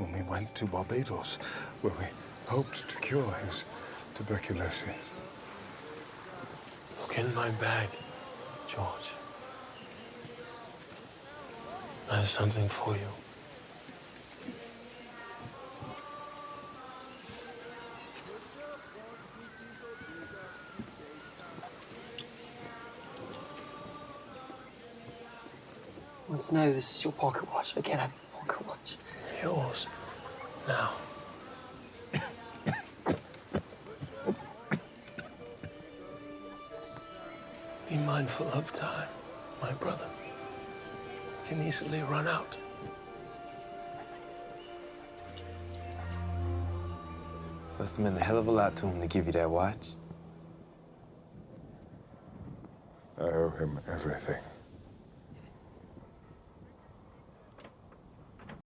when we went to Barbados, where we hoped to cure his tuberculosis. Look in my bag, George. I have something for you. Let's know this is your pocket watch. Again, I have a pocket watch. Yours. Now. Be mindful of time, my brother. It can easily run out. Must have meant a hell of a lot to him to give you that watch. I owe him everything.